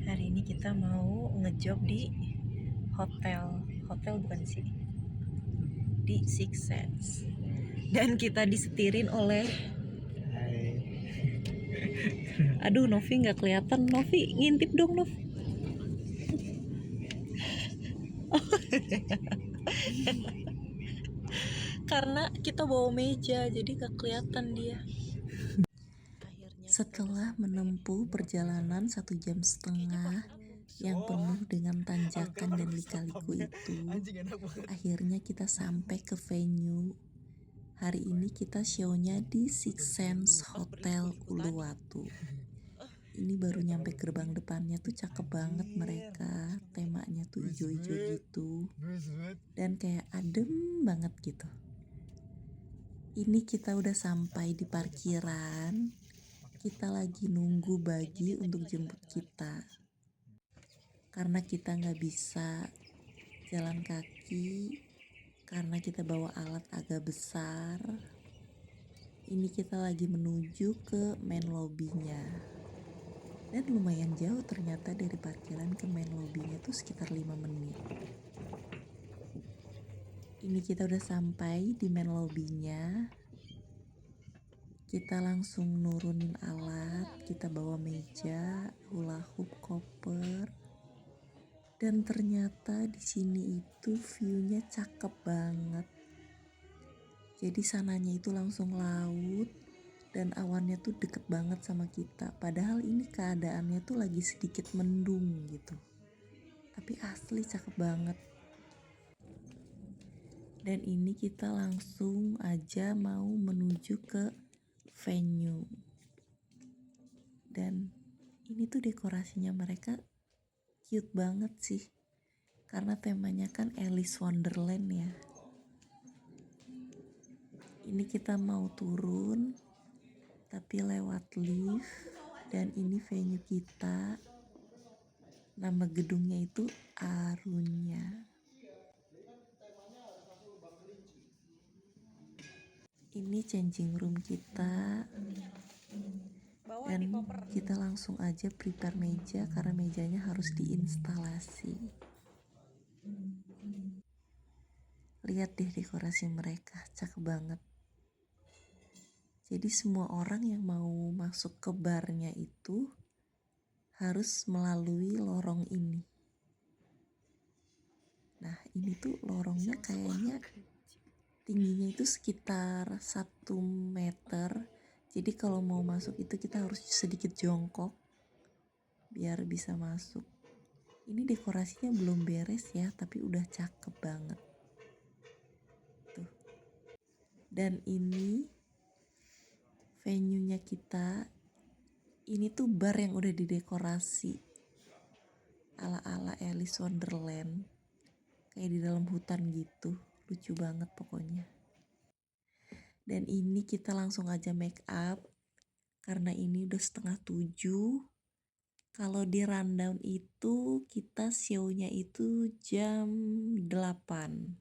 Hari ini kita mau ngejob di hotel bukan sih, di Six Sense, dan kita disetirin oleh aduh Novi nggak kelihatan. Novi ngintip dong Nov. Karena kita bawa meja jadi nggak kelihatan dia. Setelah menempuh perjalanan 1,5 jam yang penuh dengan tanjakan dan lika-liku itu, akhirnya kita sampai ke venue. Hari ini kita show-nya di Six Sense Hotel Uluwatu. Ini baru nyampe gerbang depannya tuh cakep banget mereka. Temanya tuh ijo-ijo gitu. Dan kayak adem banget gitu. Ini kita udah sampai di parkiran. Kita lagi nunggu bagi untuk jemput kita. Karena kita nggak bisa jalan kaki, karena kita bawa alat agak besar. Ini kita lagi menuju ke main lobby-nya. Dan lumayan jauh ternyata dari parkiran ke main lobby-nya tuh sekitar 5 menit. Ini kita udah sampai di main lobby-nya. Kita langsung nurunin alat, kita bawa meja, hula hoop, koper. Dan ternyata di sini itu view-nya cakep banget. Jadi sananya itu langsung laut. Dan awannya tuh deket banget sama kita. Padahal ini keadaannya tuh lagi sedikit mendung gitu. Tapi asli cakep banget. Dan ini kita langsung aja mau menuju ke venue. Dan ini tuh dekorasinya mereka cute banget sih. Karena temanya kan Alice Wonderland ya. Ini kita mau turun tapi lewat lift. Dan ini venue kita. Nama gedungnya itu Arunya. Ini changing room kita. Dan kita langsung aja prepare meja karena mejanya harus diinstalasi. Lihat deh dekorasi mereka, cakep banget. Jadi semua orang yang mau masuk ke barnya itu harus melalui lorong ini. Nah ini tuh lorongnya kayaknya tingginya itu sekitar 1 meter. Jadi kalau mau masuk itu kita harus sedikit jongkok biar bisa masuk. Ini dekorasinya belum beres ya, tapi udah cakep banget. Tuh. Dan ini venue-nya kita. Ini tuh bar yang udah didekorasi ala-ala Alice Wonderland. Kayak di dalam hutan gitu. Lucu banget pokoknya. Dan ini kita langsung aja make up. Karena ini udah 6:30. Kalau di rundown itu kita show-nya itu jam 8.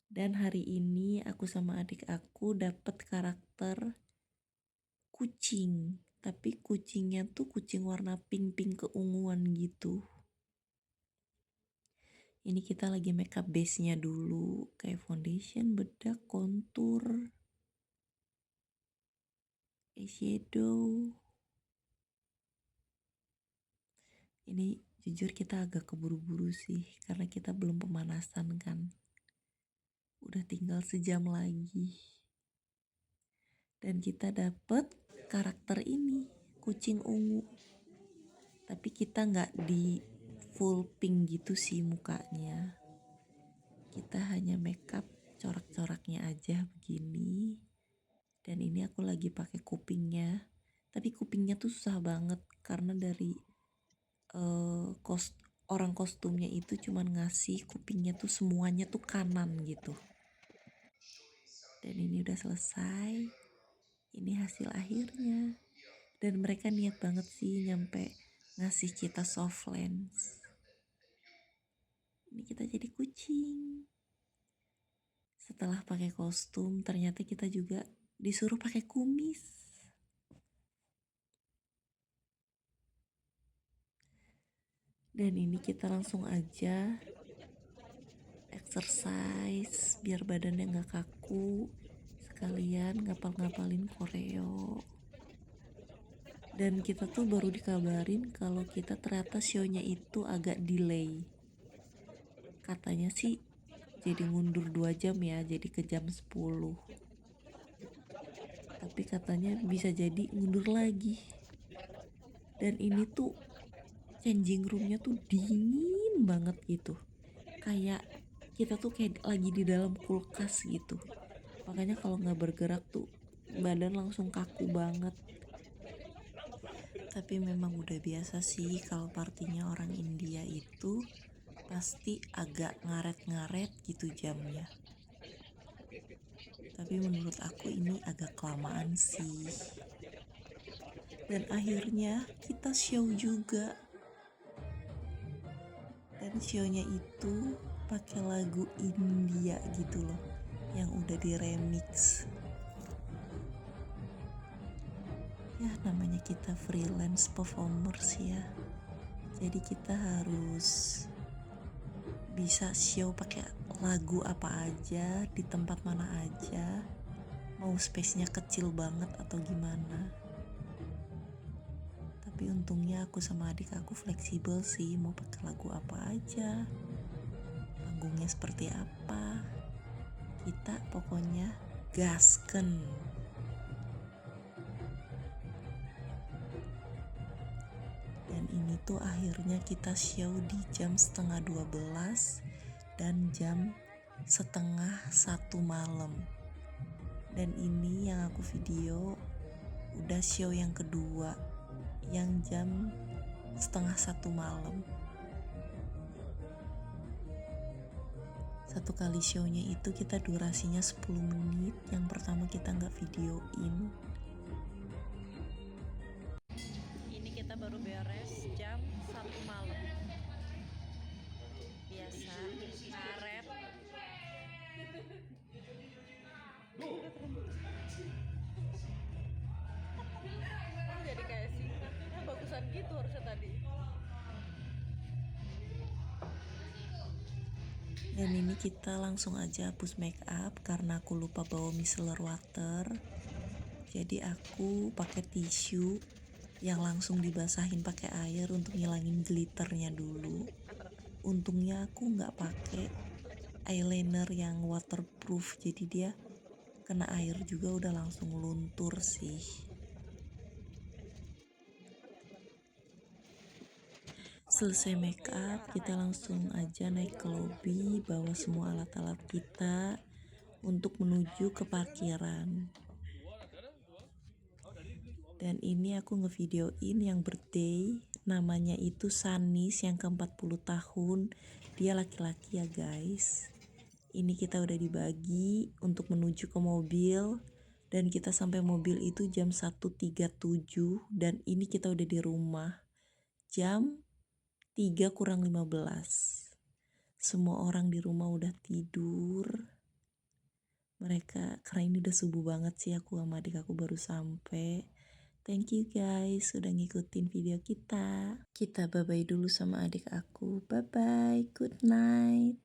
Dan hari ini aku sama adik aku dapet karakter kucing. Tapi kucingnya tuh kucing warna pink-pink keunguan gitu. Ini kita lagi makeup base-nya dulu. Kayak foundation, bedak, contour, eyeshadow. Ini jujur kita agak keburu-buru sih. Karena kita belum pemanasan kan. Udah tinggal sejam lagi. Dan kita dapet karakter ini. Kucing ungu. Tapi kita gak di full pink gitu sih mukanya. Kita hanya makeup corak-coraknya aja begini. Dan ini aku lagi pakai kupingnya. Tapi kupingnya tuh susah banget karena dari orang kostumnya itu cuman ngasih kupingnya tuh semuanya tuh kanan gitu. Dan ini udah selesai. Ini hasil akhirnya. Dan mereka niat banget sih nyampe ngasih kita soft lens. Ini kita jadi kucing. Setelah pakai kostum, ternyata kita juga disuruh pakai kumis. Dan ini kita langsung aja exercise biar badannya nggak kaku, sekalian ngapal-ngapalin koreo. Dan kita tuh baru dikabarin kalau kita ternyata show-nya itu agak delay. Katanya sih jadi mundur 2 jam ya, jadi ke jam 10. Tapi katanya bisa jadi mundur lagi. Dan ini tuh changing roomnya tuh dingin banget gitu. Kayak kita tuh kayak lagi di dalam kulkas gitu. Makanya kalau nggak bergerak tuh badan langsung kaku banget. Tapi memang udah biasa sih kalau partinya orang India itu pasti agak ngaret-ngaret gitu jamnya. Tapi menurut aku ini agak kelamaan sih. Dan akhirnya kita show juga. Dan show-nya itu pakai lagu India gitu loh, yang udah di remix. Ya namanya kita freelance performers ya, jadi kita harus bisa show pakai lagu apa aja di tempat mana aja, mau space-nya kecil banget atau gimana. Tapi untungnya aku sama adik aku fleksibel sih, mau pakai lagu apa aja, panggungnya seperti apa, kita pokoknya gasken. Dan ini tuh akhirnya kita show di jam 11:30 dan jam 12:30 malam. Dan ini yang aku video udah show yang kedua, yang jam 12:30 malam. Satu kali show-nya itu kita durasinya 10 menit. Yang pertama kita nggak videoin. Ini kita baru beres jam 1 malam. Biasa, ngaret. Jadi kayak singkatnya bagusan gitu harusnya tadi. Dan ini kita langsung aja hapus make up karena aku lupa bawa micellar water. Jadi aku pakai tisu yang langsung dibasahin pakai air untuk ngilangin glitternya dulu. Untungnya aku nggak pakai eyeliner yang waterproof, jadi dia kena air juga udah langsung luntur sih. Selesai make up, kita langsung aja naik ke lobby, bawa semua alat-alat kita untuk menuju ke parkiran. Dan ini aku ngevideoin yang birthday, namanya itu Sanis yang ke-40 tahun. Dia laki-laki ya guys. Ini kita udah dibagi untuk menuju ke mobil. Dan kita sampai mobil itu jam 1:37. Dan ini kita udah di rumah jam 3:15. Semua orang di rumah udah tidur. Mereka, karena ini udah subuh banget sih, aku sama adik aku baru sampai. Thank you guys udah ngikutin video kita. Kita bye-bye dulu sama adik aku. Bye-bye, good night.